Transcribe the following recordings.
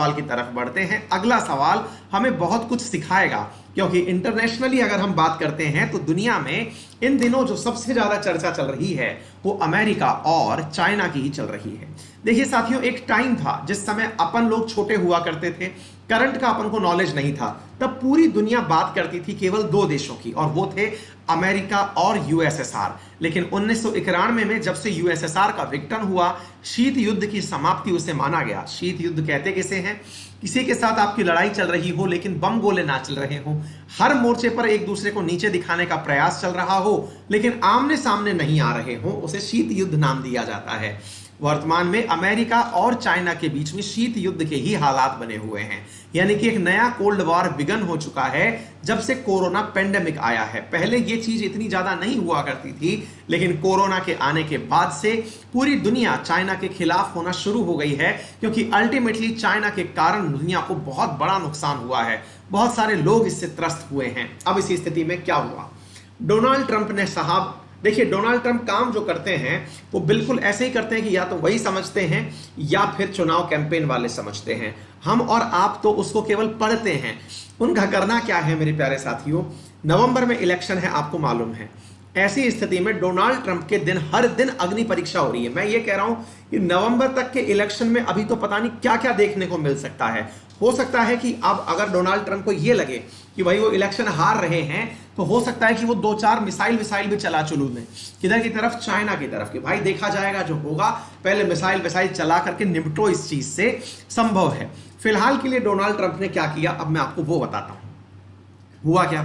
सवाल की तरफ बढ़ते हैं। अगला सवाल हमें बहुत कुछ सिखाएगा, क्योंकि इंटरनेशनली अगर हम बात करते हैं तो दुनिया में इन दिनों जो सबसे ज्यादा चर्चा चल रही है वो अमेरिका और चाइना की ही चल रही है। देखिए साथियों, एक टाइम था जिस समय अपन लोग छोटे हुआ करते थे, करंट का अपन को नॉलेज नहीं था, तब पूरी दुनिया बात करती थी केवल दो देशों की, और वो थे अमेरिका और यूएसएसआर। लेकिन 1991 में जब से यूएसएसआर का विघटन हुआ, शीत युद्ध की समाप्ति उसे माना गया। शीत युद्ध कहते किसे हैं? किसी के साथ आपकी लड़ाई चल रही हो लेकिन बम गोले ना चल रहे हो, हर मोर्चे पर एक दूसरे को नीचे दिखाने का प्रयास चल रहा हो लेकिन आमने सामने नहीं आ रहे हो, उसे शीत युद्ध नाम दिया जाता है। वर्तमान में अमेरिका और चाइना के बीच में शीत युद्ध के ही हालात बने हुए हैं, यानी कि एक नया कोल्ड वॉर बिगन हो चुका है जब से कोरोना पेंडेमिक आया है। पहले ये चीज इतनी ज्यादा नहीं हुआ करती थी, लेकिन कोरोना के आने के बाद से पूरी दुनिया चाइना के खिलाफ होना शुरू हो गई है, क्योंकि अल्टीमेटली चाइना के कारण दुनिया को बहुत बड़ा नुकसान हुआ है, बहुत सारे लोग इससे त्रस्त हुए हैं। अब इसी स्थिति में क्या हुआ? डोनाल्ड ट्रंप ने साहब, देखिए डोनाल्ड ट्रंप काम जो करते हैं वो बिल्कुल ऐसे ही करते हैं कि या तो वही समझते हैं या फिर चुनाव कैंपेन वाले समझते हैं। हम और आप तो उसको केवल पढ़ते हैं। उनका करना क्या है मेरे प्यारे साथियों? नवंबर में इलेक्शन है, आपको मालूम है। ऐसी स्थिति में डोनाल्ड ट्रंप के दिन हर दिन अग्नि परीक्षा हो रही है। मैं ये कह रहा हूं कि नवंबर तक के इलेक्शन में अभी तो पता नहीं क्या क्या देखने को मिल सकता है। हो सकता है कि अब अगर डोनाल्ड ट्रंप को ये लगे कि भाई वो इलेक्शन हार रहे हैं, तो हो सकता है कि वो 2-4 मिसाइल भी चला चलू दें। किधर की तरफ? चाइना की तरफ। कि भाई देखा जाएगा, जो होगा पहले मिसाइल चला करके निपटो इस चीज से, संभव है। फिलहाल के लिए डोनाल्ड ट्रंप ने क्या किया, अब मैं आपको वो बताता हूं। हुआ क्या?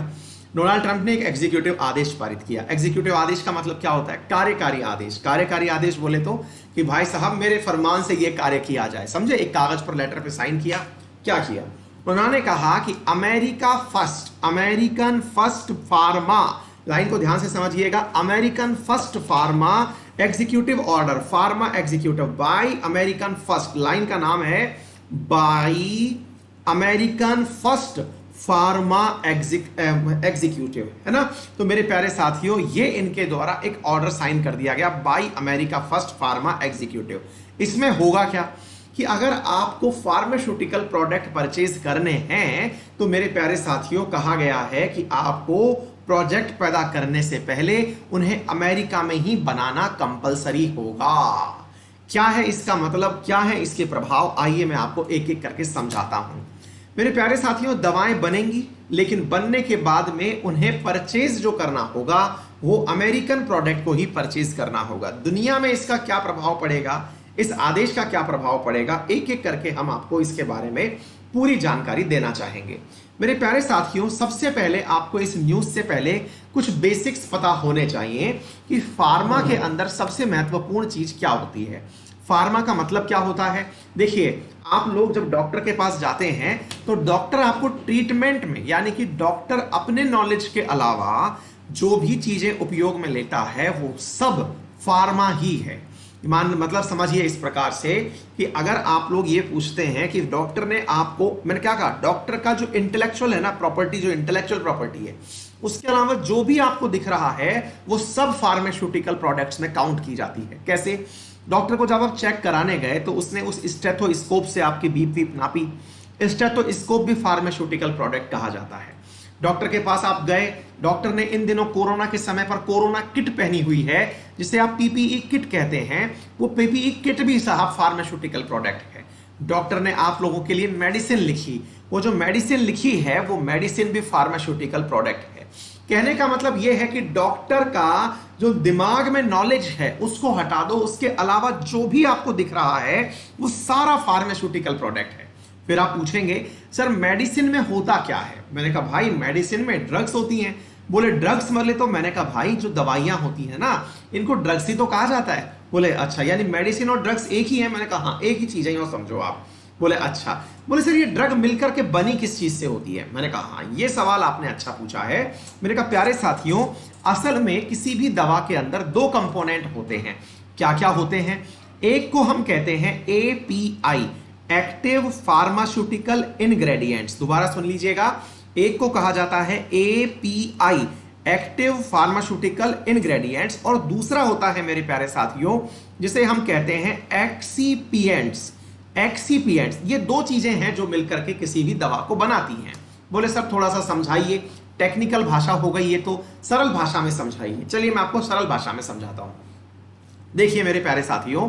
डोनाल्ड ट्रंप ने एक एग्जीक्यूटिव आदेश पारित किया। एग्जीक्यूटिव आदेश का मतलब क्या होता है? कार्यकारी आदेश। कार्यकारी आदेश बोले तो कि भाई साहब मेरे फरमान से ये कार्य किया जाए, समझे? एक कागज पर लेटर पे साइन किया। क्या किया उन्होंने? कहा कि अमेरिकन फर्स्ट फार्मा, लाइन को ध्यान से समझिएगा, American first pharma executive order, pharma executive bye American first, line का नाम है bye American first pharma executive, है ना? तो मेरे प्यारे साथियों, ये इनके द्वारा एक ऑर्डर साइन कर दिया गया by America first pharma executive. इसमें होगा क्या कि अगर आपको फार्मास्यूटिकल प्रोडक्ट परचेज करने हैं तो मेरे प्यारे साथियों कहा गया है कि आपको प्रोजेक्ट पैदा करने से पहले उन्हें अमेरिका में ही बनाना कंपलसरी होगा। क्या है इसका मतलब, क्या है इसके प्रभाव? आइए मैं आपको एक एक करके समझाता हूं। मेरे प्यारे साथियों, दवाएं बनेंगी, लेकिन बनने के बाद में उन्हें परचेज जो करना होगा वो अमेरिकन प्रोडक्ट को ही परचेज करना होगा। दुनिया में इसका क्या प्रभाव पड़ेगा, इस आदेश का क्या प्रभाव पड़ेगा, एक एक करके हम आपको इसके बारे में पूरी जानकारी देना चाहेंगे। मेरे प्यारे साथियों, सबसे पहले आपको इस न्यूज से पहले कुछ बेसिक्स पता होने चाहिए कि फार्मा के अंदर सबसे महत्वपूर्ण चीज क्या होती है। फार्मा का मतलब क्या होता है? देखिए, आप लोग जब डॉक्टर के पास जाते हैं तो डॉक्टर आपको ट्रीटमेंट में, यानी कि डॉक्टर अपने नॉलेज के अलावा जो भी चीजें उपयोग में लेता है वो सब फार्मा ही है। मतलब समझिए इस प्रकार से कि अगर आप लोग ये पूछते हैं कि डॉक्टर ने आपको, मैंने क्या कहा, डॉक्टर का जो इंटेलेक्चुअल है ना प्रॉपर्टी, जो इंटेलेक्चुअल प्रॉपर्टी है, उसके अलावा जो भी आपको दिख रहा है वो सब फार्मास्यूटिकल प्रोडक्ट्स में काउंट की जाती है। कैसे? डॉक्टर को जब आप चेक कराने गए तो उसने उस स्टेथोस्कोप से आपकी बीप वीप नापी। स्टेथोस्कोप भी फार्मास्यूटिकल प्रोडक्ट कहा जाता है। डॉक्टर के पास आप गए, डॉक्टर ने इन दिनों कोरोना के समय पर कोरोना किट पहनी हुई है, जिसे आप पीपीई किट कहते हैं, वो पीपीई किट भी साहब फार्मास्यूटिकल प्रोडक्ट है। डॉक्टर ने आप लोगों के लिए मेडिसिन लिखी, वो जो मेडिसिन लिखी है वो मेडिसिन भी फार्मास्यूटिकल प्रोडक्ट है। कहने का मतलब यह है कि डॉक्टर का जो दिमाग में नॉलेज है उसको हटा दो, उसके अलावा जो भी आपको दिख रहा है वो सारा फार्मास्यूटिकल प्रोडक्ट है। फिर आप पूछेंगे सर मेडिसिन में होता क्या है? मैंने कहा भाई मेडिसिन में ड्रग्स होती हैं। बोले ड्रग्स मतलब? तो मैंने कहा भाई जो दवाइयां होती हैं ना, इनको ड्रग्स ही तो कहा जाता है। बोले अच्छा, यानी मेडिसिन और ड्रग्स एक ही है? मैंने कहा हाँ, एक ही चीज है, यूं समझो आप। बोले अच्छा। बोले सर ये ड्रग मिलकर के बनी किस चीज से होती है? मैंने कहा हाँ, ये सवाल आपने अच्छा पूछा है। मैंने कहा प्यारे साथियों, असल में किसी भी दवा के अंदर दो कंपोनेंट होते हैं। क्या क्या होते हैं? एक को हम कहते हैं एपीआई, एक्टिव फार्मास्यूटिकल इंग्रेडिएंट्स। दोबारा सुन लीजिएगा, एक को कहा जाता है एपीआई, एक्टिव फार्मास्यूटिकल इंग्रेडिएंट्स, और दूसरा होता है मेरे प्यारे साथियों जिसे हम कहते हैं एक्सीपिएंट्स। एक्सीपिएंट्स, ये दो चीजें हैं जो मिलकर के किसी भी दवा को बनाती हैं। बोले सर थोड़ा सा समझाइए, टेक्निकल भाषा हो गई ये, तो सरल भाषा में समझाइए। चलिए मैं आपको सरल भाषा में समझाता हूं। देखिए मेरे प्यारे साथियों,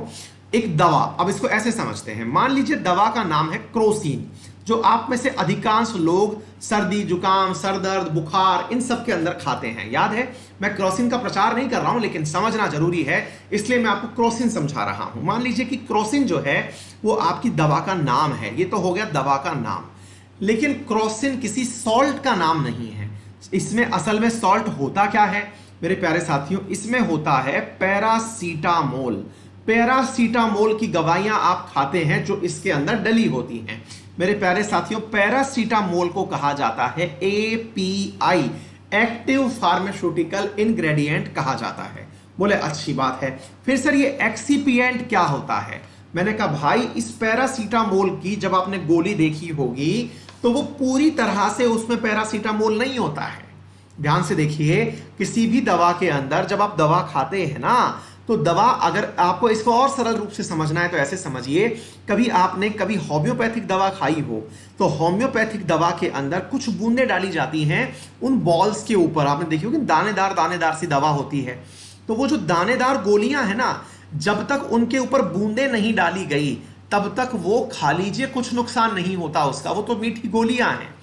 एक दवा, अब इसको ऐसे समझते हैं, मान लीजिए दवा का नाम है क्रोसिन, जो आप में से अधिकांश लोग सर्दी जुकाम सर दर्द बुखार इन सब के अंदर खाते हैं। याद है, मैं क्रोसिन का प्रचार नहीं कर रहा हूं, लेकिन समझना जरूरी है, इसलिए मैं आपको क्रोसिन समझा रहा हूं। मान लीजिए कि क्रोसिन जो है वो आपकी दवा का नाम है, ये तो हो गया दवा का नाम, लेकिन क्रोसिन किसी सॉल्ट का नाम नहीं है। इसमें असल में सॉल्ट होता क्या है मेरे प्यारे साथियों, इसमें होता है पैरासीटामोल। पैरासीटामोल की दवाइयां आप खाते हैं जो इसके अंदर डली होती हैं। मेरे प्यारे साथियों, पैरासीटामोल को कहा जाता है एपीआई, एक्टिव फार्मास्यूटिकल इंग्रेडिएंट कहा जाता है। बोले अच्छी बात है, फिर सर ये एक्सीपिएंट क्या होता है? मैंने कहा भाई, इस पैरासीटामोल की जब आपने गोली देखी होगी तो वो पूरी तरह से उसमें पैरासीटामोल नहीं होता है। ध्यान से देखिए, किसी भी दवा के अंदर जब आप दवा खाते हैं ना, तो दवा, अगर आपको इसको और सरल रूप से समझना है तो ऐसे समझिए, कभी आपने कभी होम्योपैथिक दवा खाई हो तो होम्योपैथिक दवा के अंदर कुछ बूंदें डाली जाती हैं उन बॉल्स के ऊपर। आपने देखी होगी दानेदार दानेदार सी दवा होती है, तो वो जो दानेदार गोलियां है ना, जब तक उनके ऊपर बूंदें नहीं डाली गई तब तक वो खा लीजिए, कुछ नुकसान नहीं होता उसका, वो तो मीठी गोलियां हैं।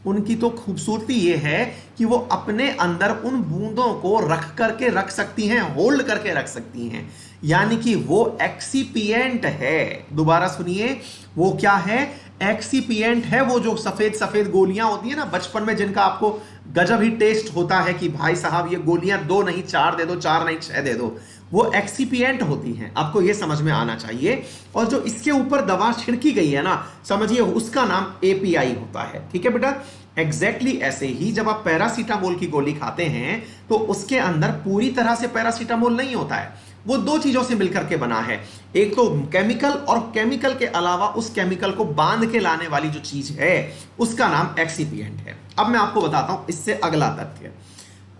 उनकी तो खूबसूरती ये है कि वो अपने अंदर उन बूंदों को रख करके रख सकती हैं, होल्ड करके रख सकती हैं, यानी कि वो एक्सीपिएंट है। दोबारा सुनिए, वो क्या है? एक्सीपिएंट है। वो जो सफेद सफेद गोलियां होती है ना बचपन में, जिनका आपको गजब ही टेस्ट होता है कि भाई साहब ये गोलियां 2 नहीं 4 दे दो, 4 नहीं 6 दे दो, वो एक्सीपिएंट होती हैं। आपको ये समझ में आना चाहिए। और जो इसके ऊपर दवा छिड़की गई है ना, समझिए उसका नाम एपीआई होता है। ठीक है बेटा, एग्जैक्टली ऐसे ही जब आप पैरासीटामोल की गोली खाते हैं तो उसके अंदर पूरी तरह से पैरासीटामोल नहीं होता है, वो 2 चीजों से मिलकर के बना है, एक तो केमिकल, और केमिकल के अलावा उस केमिकल को बांध के लाने वाली जो चीज है उसका नाम एक्सीपिएंट है। अब मैं आपको बताता हूं इससे अगला तथ्य।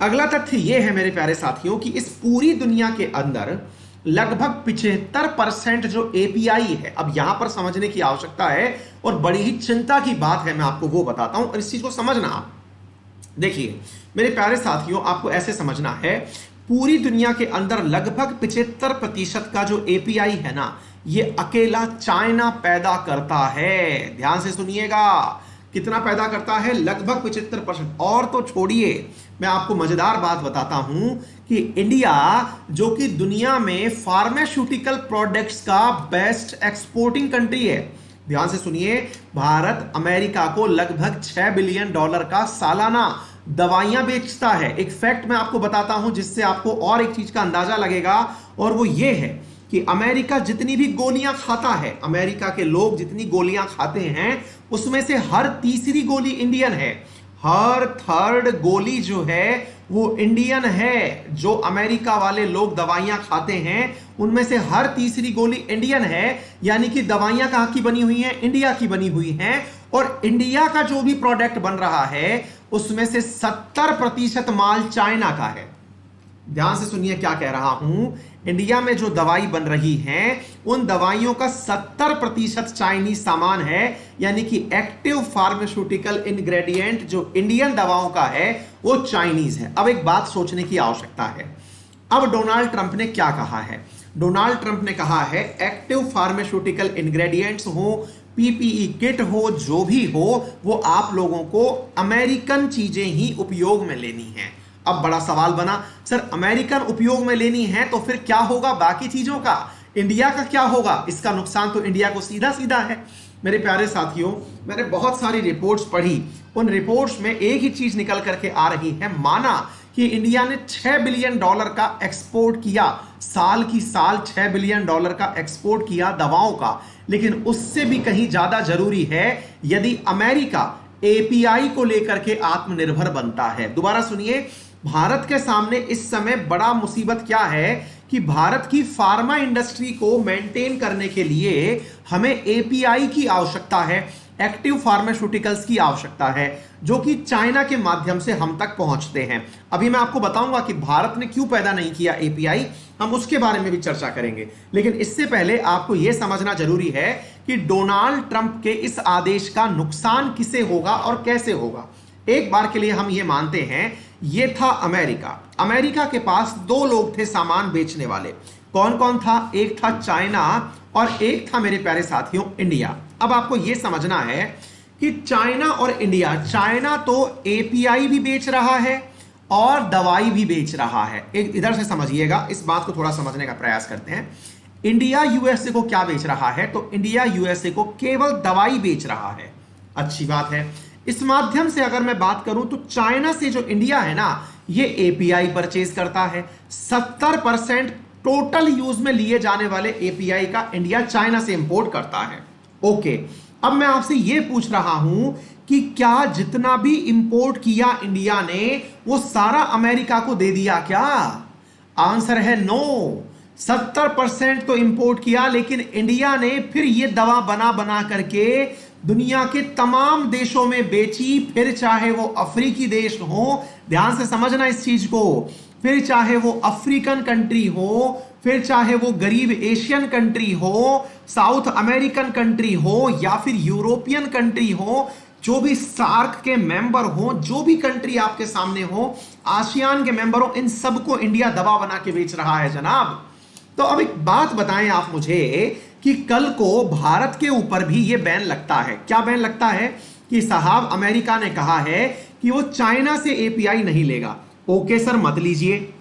अगला तथ्य यह है मेरे प्यारे साथियों कि इस पूरी दुनिया के अंदर लगभग 75% जो एपीआई है, अब यहां पर समझने की आवश्यकता है और बड़ी ही चिंता की बात है, मैं आपको वो बताता हूं और इस चीज को समझना आप। देखिए मेरे प्यारे साथियों, आपको ऐसे समझना है, पूरी दुनिया के अंदर लगभग 75% का जो एपीआई है ना, ये अकेला चाइना पैदा करता है। ध्यान से सुनिएगा, कितना पैदा करता है? लगभग 75%। और तो छोड़िए, मैं आपको मजेदार बात बताता हूं कि इंडिया, जो कि दुनिया में फार्मास्यूटिकल प्रोडक्ट्स का बेस्ट एक्सपोर्टिंग कंट्री है, ध्यान से सुनिए, भारत अमेरिका को लगभग $6 बिलियन का सालाना दवाइयां बेचता है। एक फैक्ट मैं आपको बताता हूं जिससे आपको और एक चीज का अंदाजा लगेगा, और वो ये है कि अमेरिका जितनी भी गोलियां खाता है, अमेरिका के लोग जितनी गोलियां खाते हैं, उसमें से हर तीसरी गोली इंडियन है। हर थर्ड गोली जो है वो इंडियन है। जो अमेरिका वाले लोग दवाइयां खाते हैं उनमें से हर तीसरी गोली इंडियन है, यानी कि दवाइयां कहां की बनी हुई हैं? इंडिया की बनी हुई हैं। और इंडिया का जो भी प्रोडक्ट बन रहा है उसमें से 70% माल चाइना का है। ध्यान से सुनिए क्या कह रहा हूं, इंडिया में जो दवाई बन रही है उन दवाइयों का 70% चाइनीज सामान है, यानी कि एक्टिव फार्मास्यूटिकल इंग्रेडिएंट जो इंडियन दवाओं का है वो चाइनीज है। अब एक बात सोचने की आवश्यकता है। अब डोनाल्ड ट्रंप ने क्या कहा है? डोनाल्ड ट्रंप ने कहा है एक्टिव फार्मास्यूटिकल इंग्रेडिएंट्स हो, पीपीई किट हो, जो भी हो, वो आप लोगों को अमेरिकन चीजें ही उपयोग में लेनी है। अब बड़ा सवाल बना, सर अमेरिकन उपयोग में लेनी है तो फिर क्या होगा बाकी चीजों का? इंडिया का क्या होगा? इसका नुकसान तो इंडिया को सीधा सीधा है। मेरे प्यारे साथियों, मैंने बहुत सारी रिपोर्ट्स पढ़ी, उन रिपोर्ट्स में एक ही चीज निकल करके आ रही है, माना कि इंडिया ने $6 बिलियन का एक्सपोर्ट किया, साल की साल $6 बिलियन का एक्सपोर्ट किया दवाओं का, लेकिन उससे भी कहीं ज्यादा जरूरी है यदि अमेरिका एपीआई को लेकर के आत्मनिर्भर बनता है। दोबारा सुनिए, भारत के सामने इस समय बड़ा मुसीबत क्या है कि भारत की फार्मा इंडस्ट्री को मेंटेन करने के लिए हमें एपीआई की आवश्यकता है, एक्टिव फार्मास्यूटिकल्स की आवश्यकता है, जो कि चाइना के माध्यम से हम तक पहुंचते हैं। अभी मैं आपको बताऊंगा कि भारत ने क्यों पैदा नहीं किया एपीआई, हम उसके बारे में भी चर्चा करेंगे। लेकिन इससे पहले आपको यह समझना जरूरी है कि डोनाल्ड ट्रंप के इस आदेश का नुकसान किसे होगा और कैसे होगा। एक बार के लिए हम ये मानते हैं ये था अमेरिका। अमेरिका के पास दो लोग थे सामान बेचने वाले। कौन कौन था? एक था चाइना और एक था मेरे प्यारे साथियों इंडिया। अब आपको यह समझना है कि चाइना और इंडिया, चाइना तो एपीआई भी बेच रहा है और दवाई भी बेच रहा है। एक इधर से समझिएगा, इस बात को थोड़ा समझने का प्रयास करते हैं। इंडिया यूएसए को क्या बेच रहा है? तो इंडिया यूएसए को केवल दवाई बेच रहा है। अच्छी बात है। इस माध्यम से अगर मैं बात करूं तो चाइना से जो इंडिया है ना, ये एपीआई परचेज करता है। 70% टोटल यूज में लिए जाने वाले एपीआई का इंडिया चाइना से इंपोर्ट करता है। ओके, अब मैं आपसे यह पूछ रहा हूं कि क्या जितना भी इंपोर्ट किया इंडिया ने वो सारा अमेरिका को दे दिया क्या? आंसर है नो। 70% तो इंपोर्ट किया, लेकिन इंडिया ने फिर ये दवा बना बना करके दुनिया के तमाम देशों में बेची। फिर चाहे वो अफ्रीकी देश हो, ध्यान से समझना इस चीज को, फिर चाहे वो अफ्रीकन कंट्री हो, फिर चाहे वो गरीब एशियन कंट्री हो, साउथ अमेरिकन कंट्री हो, या फिर यूरोपियन कंट्री हो, जो भी सार्क के मेंबर हो, जो भी कंट्री आपके सामने हो, आसियान के मेंबर हो, इन सबको इंडिया दवा बना के बेच रहा है जनाब। तो अब एक बात बताएं आप मुझे कि कल को भारत के ऊपर भी ये बैन लगता है। क्या बैन लगता है? कि साहब अमेरिका ने कहा है कि वो चाइना से एपीआई नहीं लेगा। ओके सर, मत लीजिए।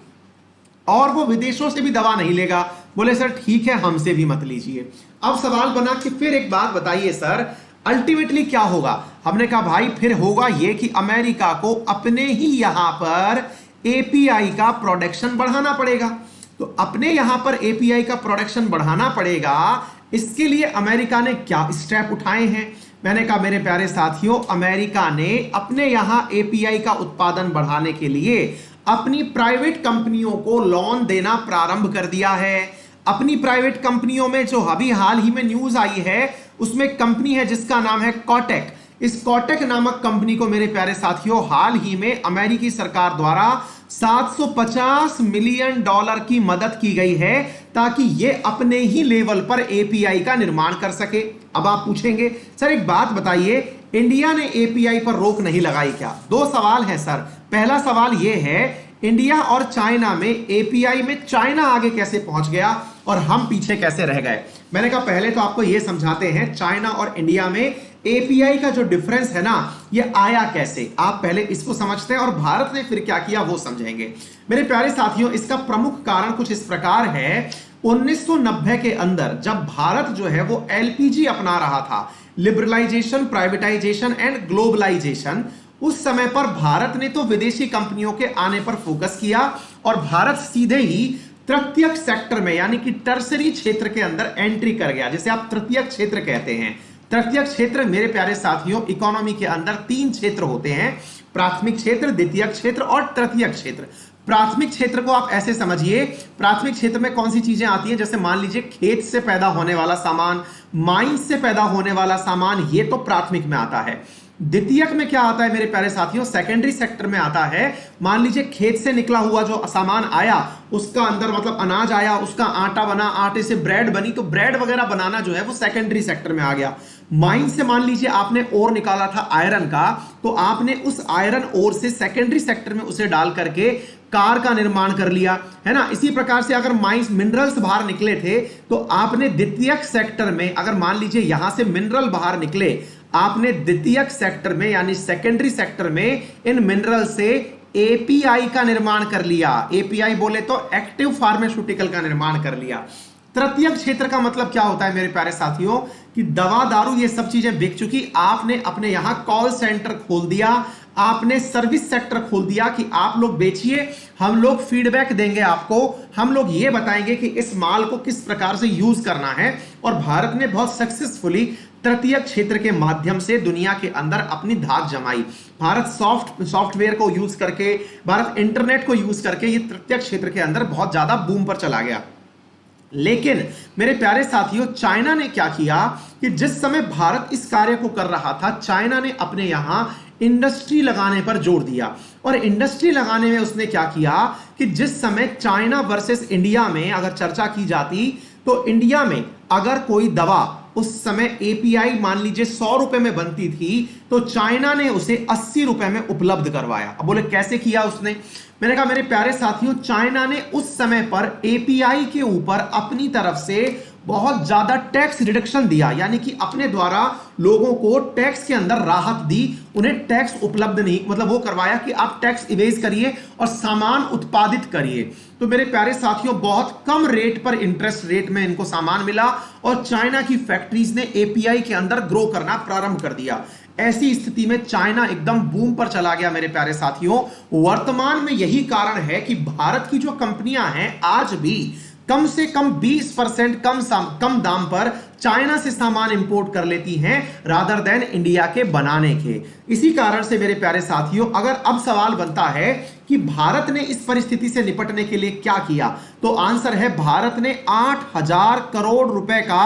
और वो विदेशों से भी दवा नहीं लेगा। बोले सर ठीक है, हमसे भी मत लीजिए। अब सवाल बना कि फिर एक बात बताइए सर, अल्टीमेटली क्या होगा? हमने कहा भाई फिर होगा ये कि अमेरिका को अपने ही यहां पर एपीआई का प्रोडक्शन बढ़ाना पड़ेगा। तो अपने यहां पर एपीआई का प्रोडक्शन बढ़ाना पड़ेगा। इसके लिए अमेरिका ने क्या स्टेप उठाए हैं? मैंने कहा मेरे प्यारे साथियों, अमेरिका ने अपने यहां एपीआई का उत्पादन बढ़ाने के लिए अपनी प्राइवेट कंपनियों को लोन देना प्रारंभ कर दिया है। अपनी प्राइवेट कंपनियों में जो अभी हाल ही में न्यूज आई है, उसमें कंपनी है जिसका नाम है कॉटेक। इस कॉटेक नामक कंपनी को मेरे प्यारे साथियों हाल ही में अमेरिकी सरकार द्वारा $750 मिलियन की मदद की गई है, ताकि यह अपने ही लेवल पर एपीआई का निर्माण कर सके। अब आप पूछेंगे सर एक बात बताइए, इंडिया ने एपीआई पर रोक नहीं लगाई क्या? दो सवाल है सर। पहला सवाल यह है, इंडिया और चाइना में एपीआई में चाइना आगे कैसे पहुंच गया और हम पीछे कैसे रह गए? मैंने कहा पहले तो आपको यह समझाते हैं चाइना और इंडिया में एपीआई का जो डिफरेंस है ना, ये आया कैसे। आप पहले इसको समझते हैं और भारत ने फिर क्या किया वो समझेंगे। मेरे प्यारे साथियों, इसका प्रमुख कारण कुछ इस प्रकार है। 1990 के अंदर जब भारत जो है वो एलपीजी अपना रहा था, लिबरलाइजेशन, प्राइवेटाइजेशन एंड ग्लोबलाइजेशन, उस समय पर भारत ने तो विदेशी कंपनियों के आने पर फोकस किया और भारत सीधे ही तृतीयक सेक्टर में यानी कि टर्सरी क्षेत्र के अंदर एंट्री कर गया, जिसे आप तृतीयक क्षेत्र कहते हैं। तृतीयक क्षेत्र मेरे प्यारे साथियों, इकोनॉमी के अंदर 3 क्षेत्र होते हैं, प्राथमिक क्षेत्र, द्वितीयक क्षेत्र और तृतीयक क्षेत्र। प्राथमिक क्षेत्र को आप ऐसे समझिए, प्राथमिक क्षेत्र में कौन सी चीजें आती हैं? जैसे मान लीजिए खेत से पैदा होने वाला सामान, माइंस से पैदा होने वाला सामान, ये तो प्राथमिक में आता है। द्वितीयक में क्या आता है मेरे प्यारे साथियों? सेकेंडरी सेक्टर में आता है। मान लीजिए खेत से निकला हुआ जो सामान आया, उसका अंदर मतलब अनाज आया, उसका आटा बना, आटे से ब्रेड बनी, तो ब्रेड वगैरह बनाना जो है वो सेकेंडरी सेक्टर में आ गया। माइन से मान लीजिए आपने ओर निकाला था आयरन का, तो आपने उस आयरन ओर से सेकेंडरी सेक्टर में उसे डाल करके कार का निर्माण कर लिया, है ना। इसी प्रकार से अगर माइंस मिनरल्स बाहर निकले थे तो आपने द्वितीयक सेक्टर में, अगर मान लीजिए यहां से मिनरल बाहर निकले, आपने द्वितीयक सेक्टर में यानी सेकेंडरी सेक्टर में इन मिनरल से एपीआई का निर्माण कर लिया। एपीआई बोले तो एक्टिव फार्मास्यूटिकल का निर्माण कर लिया। तृतीयक क्षेत्र का मतलब क्या होता है मेरे प्यारे साथियों, कि दवा दारू ये सब चीजें बिक चुकी, आपने अपने यहां कॉल सेंटर खोल दिया, आपने सर्विस सेक्टर खोल दिया कि आप लोग बेचिए, हम लोग फीडबैक देंगे आपको, हम लोग ये बताएंगे कि इस माल को किस प्रकार से यूज करना है। और भारत ने बहुत सक्सेसफुली तृतीयक क्षेत्र के माध्यम से दुनिया के अंदर अपनी धाक जमाई। भारत सॉफ्टवेयर को यूज करके, भारत इंटरनेट को यूज करके ये तृतीयक क्षेत्र के अंदर बहुत ज्यादा बूम पर चला गया। लेकिन मेरे प्यारे साथियों, चाइना ने क्या किया कि जिस समय भारत इस कार्य को कर रहा था, चाइना ने अपने यहां इंडस्ट्री लगाने पर जोर दिया। और इंडस्ट्री लगाने में उसने क्या किया कि जिस समय चाइना वर्सेस इंडिया में अगर चर्चा की जाती, तो इंडिया में अगर कोई दवा उस समय एपीआई मान लीजिए 100 रुपए में बनती थी, तो चाइना ने उसे 80 रुपए में उपलब्ध करवाया। अब बोले कैसे किया उसने? मैंने कहा मेरे प्यारे साथियों, चाइना ने उस समय पर एपीआई के ऊपर अपनी तरफ से बहुत ज्यादा टैक्स रिडक्शन दिया, यानी कि अपने द्वारा लोगों को टैक्स के अंदर राहत दी, उन्हें टैक्स उपलब्ध नहीं, मतलब वो करवाया कि आप टैक्स इवेज करिए और सामान उत्पादित करिए। तो मेरे प्यारे साथियों, बहुत कम रेट पर, इंटरेस्ट रेट में इनको सामान मिला और चाइना की फैक्ट्रीज ने एपीआई के अंदर ग्रो करना प्रारंभ कर दिया। ऐसी स्थिति में चाइना एकदम बूम पर चला गया। मेरे प्यारे साथियों, वर्तमान में यही कारण है कि भारत की जो कंपनियां हैं आज भी कम से कम 20% कम दाम पर चाइना से सामान इंपोर्ट कर लेती हैं रादर देन इंडिया के बनाने के। इसी कारण से मेरे प्यारे साथियों, अगर अब सवाल बनता है कि भारत ने इस परिस्थिति से निपटने के लिए क्या किया, तो आंसर है भारत ने 8,000 करोड़ रुपए का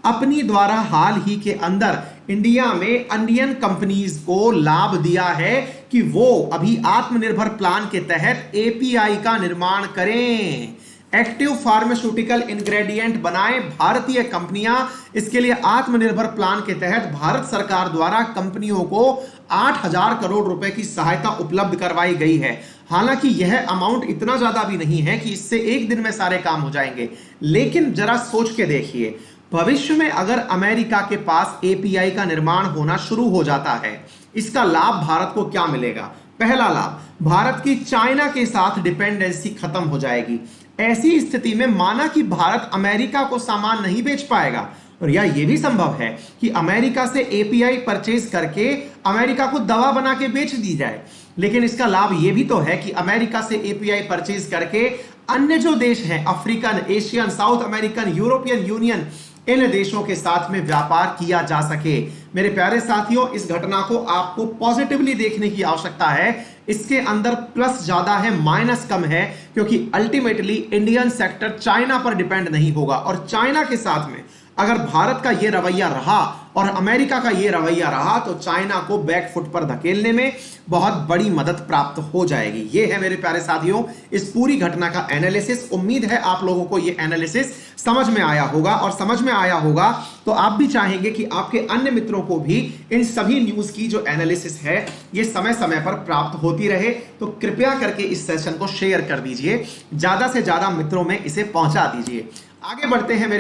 अपनी द्वारा हाल ही के अंदर इंडिया में इंडियन कंपनीज को लाभ दिया है कि वो अभी आत्मनिर्भर प्लान के तहत एपीआई का निर्माण करें, एक्टिव फार्मास्यूटिकल इंग्रेडिएंट बनाएं भारतीय कंपनियां। इसके लिए आत्मनिर्भर प्लान के तहत भारत सरकार द्वारा कंपनियों को 8,000 करोड़ रुपए की सहायता उपलब्ध करवाई गई है। हालांकि यह अमाउंट इतना ज्यादा भी नहीं है कि इससे एक दिन में सारे काम हो जाएंगे, लेकिन जरा सोच के देखिए, भविष्य में अगर अमेरिका के पास एपीआई का निर्माण होना शुरू हो जाता है, इसका लाभ भारत को क्या मिलेगा? पहला लाभ, भारत की चाइना के साथ डिपेंडेंसी खत्म हो जाएगी। ऐसी स्थिति में माना कि भारत अमेरिका को सामान नहीं बेच पाएगा, और या यह भी संभव है कि अमेरिका से एपीआई परचेज करके अमेरिका को दवा बना के बेच दी जाए, लेकिन इसका लाभ यह भी तो है कि अमेरिका से एपीआई परचेज करके अन्य जो देश हैं, African, Asian, South American, European Union, इन देशों के साथ में व्यापार किया जा सके। मेरे प्यारे साथियों, इस घटना को आपको पॉजिटिवली देखने की आवश्यकता है। इसके अंदर प्लस ज्यादा है, माइनस कम है, क्योंकि अल्टीमेटली इंडियन सेक्टर चाइना पर डिपेंड नहीं होगा, और चाइना के साथ में अगर भारत का यह रवैया रहा और अमेरिका का यह रवैया रहा, तो चाइना को बैकफुट पर धकेलने में बहुत बड़ी मदद प्राप्त हो जाएगी। यह है मेरे प्यारे साथियों इस पूरी घटना का एनालिसिस। उम्मीद है आप लोगों को यह एनालिसिस समझ में आया होगा, और समझ में आया होगा तो आप भी चाहेंगे कि आपके अन्य मित्रों को भी इन सभी न्यूज की जो एनालिसिस है ये समय समय पर प्राप्त होती रहे। तो कृपया करके इस सेशन को शेयर कर दीजिए, ज्यादा से ज्यादा मित्रों में इसे पहुंचा दीजिए। आगे बढ़ते हैं मेरे